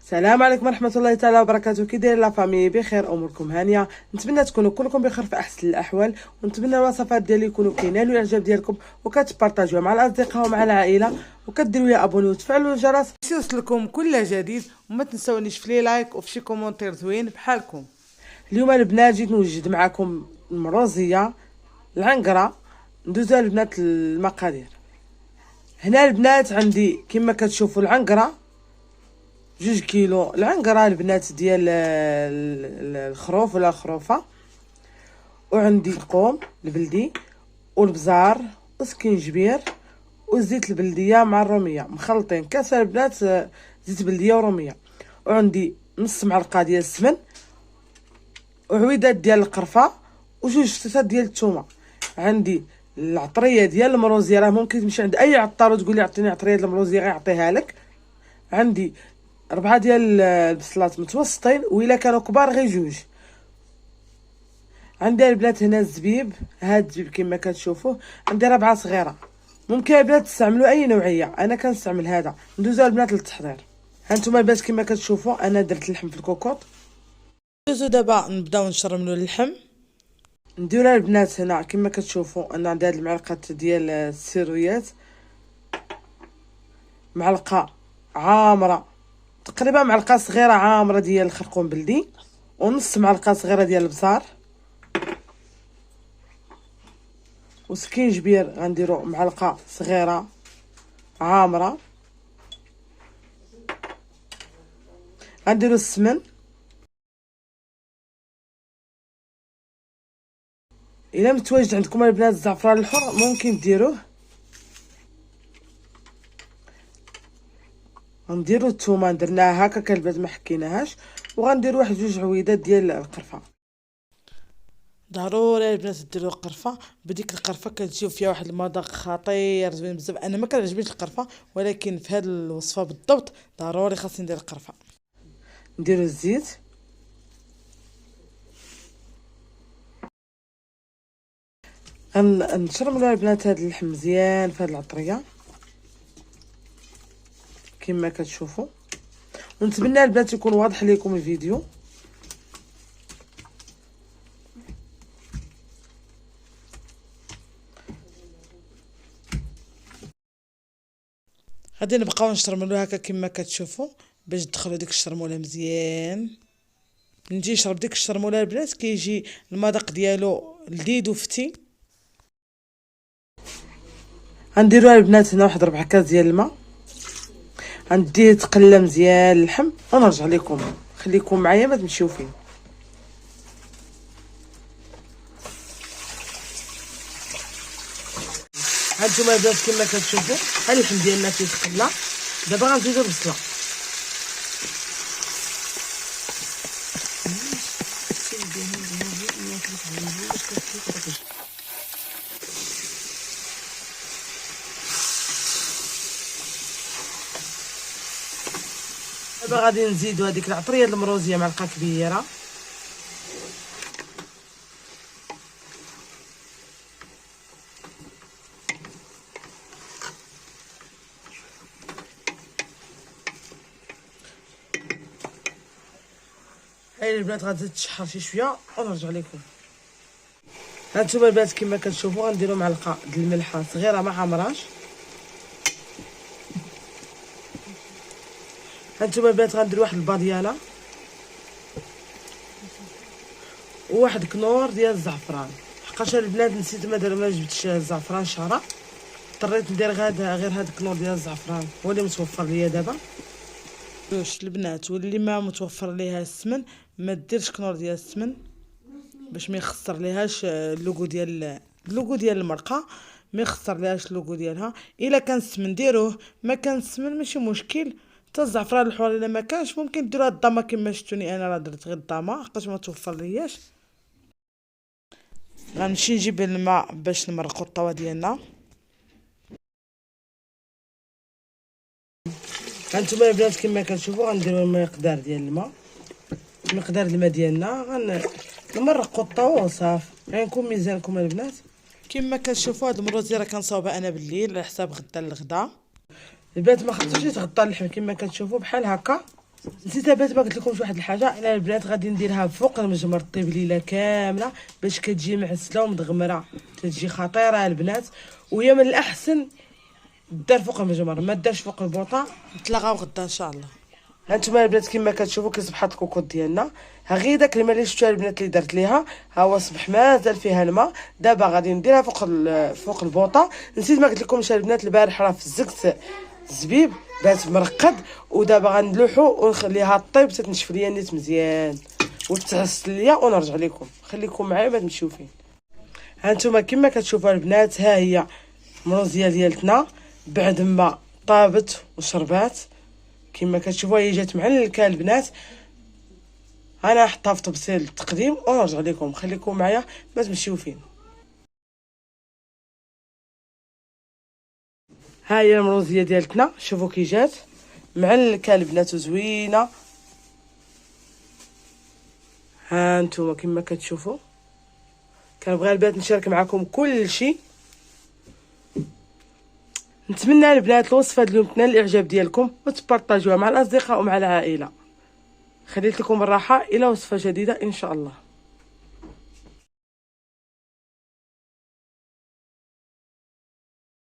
السلام عليكم ورحمه الله تعالى وبركاته. كي داير لا فامي؟ بخير، اموركم هانيه. نتمنى تكونوا كلكم بخير في احسن الاحوال، ونتمنى الوصفات ديالي يكونوا كينالوا الاعجاب ديالكم وكتبارطاجيوها مع الاصدقاء ومع العائله، وكديروا لي ابوني وتفعلوا الجرس باش يوصلكم كل جديد. وما تنساونيش في لي لايك وفي شي كومونتير زوين بحالكم. اليوم البنات جيت نوجد معكم المروزيه العنقره. ندوزو البنات المقادير. هنا البنات عندي كما كتشوفوا العنقره 2 كيلو العنقره البنات ديال الخروف ولا الخروفه، وعندي القوم البلدي والبزار والسكينجبير والزيت البلديه مع الروميه مخلطين كاسه البنات، زيت بلديه وروميه. وعندي نص معلقه ديال السمن وعويدات ديال القرفه وجوج فتات ديال الثومه. عندي العطريه ديال المروزيه، راه ممكن تمشي عند اي عطار وتقول لي عطيني عطريه ديال المروزيه غيعطيها لك. عندي 4 ديال البصلات متوسطين، وإلا كانوا كبار غير 2. عندي البنات هنا الزبيب، هاد الزبيب كما كتشوفوه. عندي 4 صغيره. ممكن البنات تستعملوا اي نوعيه، انا كنستعمل هذا. ندوزو البنات للتحضير. هانتوما البنات كما كتشوفوا انا درت اللحم في الكوكوط. ندوزو دابا نبداو نشرملو اللحم. نديرو البنات هنا كما كتشوفوا انا عندي هاد المعلقه ديال السيرويات، معلقه عامره تقريبا، معلقه صغيره عامره ديال الخرقوم بلدي، ونص معلقه صغيره ديال البزار، وسكينجبير غنديرو معلقه صغيره عامره. غنديرو السمن، الا متواجد عندكم البنات الزعفران الحر ممكن ديروه. غنديرو الثومه درناها هكا البنات ما حكيناهاش، وغنديرو واحد 2 عويدات ديال القرفه. ضروري البنات ديروا القرفه، بديك القرفه كتجيو فيها واحد المذاق خطير زوين بزاف. انا ما كنعجبنيش القرفه، ولكن في هذه الوصفه بالضبط ضروري خاصني ندير القرفه. نديرو الزيت، غنشرملو البنات هاد اللحم مزيان في هاد العطريه كما كتشوفوا. ونتمنى البنات يكون واضح لكم الفيديو. غادي نبقاو نشرملو هكا كما كتشوفوا باش تدخلوا ديك الشرموله مزيان. من نجي نشرب ديك الشرموله البنات كيجي المذاق ديالو لذيذ وفتي. غنديروا البنات هنا واحد 4 كاس ديال الماء، غنديه تقلى مزيان اللحم ونرجع لكم. خليكم معايا ما تمشيو فين. هانتوما البنات كما كتشوفوا ها اللحم ديالنا كيتقلى. دابا غنزيدو البصله، دابا غادي نزيدو هذيك العطريه د المروزيه معلقه كبيره. هاي البنات غتزيد تشحر شي شويه ونرجع لكم. هانتوما البنات كما كتشوفوا غنديروا معلقه د الملحه صغيره ما عمراش. هانتوما البنات غندير واحد البادياله وواحد كنور ديال الزعفران، حقاش البنات نسيت ما جبتش الزعفران شهره، اضطريت ندير غير هاد الكنور ديال الزعفران هو اللي متوفر ليا دابا. واش البنات واللي ما متوفر ليها السمن ما ديرش كنور ديال السمن باش ما يخسر ليهاش اللوغو ديال المرقه، ما يخسر ليهاش اللوغو ديالها. الا كان السمن ديروه، ما كان السمن ماشي مشكل. حتى الزعفران الحور الا ما كانش ممكن ديروها الضامه كما شفتوني انا راه درت غير الضامه حقاش ما توفر لياش. غنمشي نجيب الماء باش نمرقوا الطوا ديالنا. هانتوما البنات كما كتشوفوا غنديروا المقدار ديال الماء، مقدار الماء ديالنا غنمرقوا الطوا وصافي. غنكون ميزانكم البنات كما كتشوفوا. هاد المروزيه راه كنصاوبها انا بالليل على حساب غدا الغدا. البنات ما خصوش يتغطى اللحم كما كتشوفوا بحال هكا نسيت البنات ما قلت لكمش واحد الحاجه، انا البنات غادي نديرها فوق المجمر طيب ليله كامله باش كتجي معسله ومدغمره، تتجي خطيره البنات. وهي من الاحسن دار فوق المجمر، ما دارش فوق البوطه. نتلاقاو غدا ان شاء الله. هانتوما البنات كما كتشوفوا كي صبحات الكوكوط ديالنا، ها غير داك الماء اللي شفتوها البنات اللي درت ليها، ها هو صبح مازال فيها الماء. دابا غادي نديرها فوق البوطه. نسيت ما قلت لكمش البنات البارح راه فزقت الزبيب بات مرقد، ودابا غنلوحو ونخليها طيب تتنشف ليا نيت مزيان وتعسل ليا ونرجع لكم. خليكم معايا ما تمشيو فين. هانتوما كما كتشوفوا البنات، ها هي المروزيه ديالتنا بعد ما طابت وشربات كما كتشوفوا هي جات معلكه البنات. انا نحطها في طبسيل التقديم ونرجع لكم. خليكم معايا ما تمشيو فين. ها هي المروزيه ديالتنا، شوفوا كي جات معلكه البنات وزوينه. ها انتم كما كتشوفوا، كنبغي البنات نشارك معكم كل شيء. نتمنى البنات الوصفه اليوم تنال الاعجاب ديالكم وتبارطاجوها مع الاصدقاء ومع العائله. خليت لكم الراحه الى وصفه جديده ان شاء الله.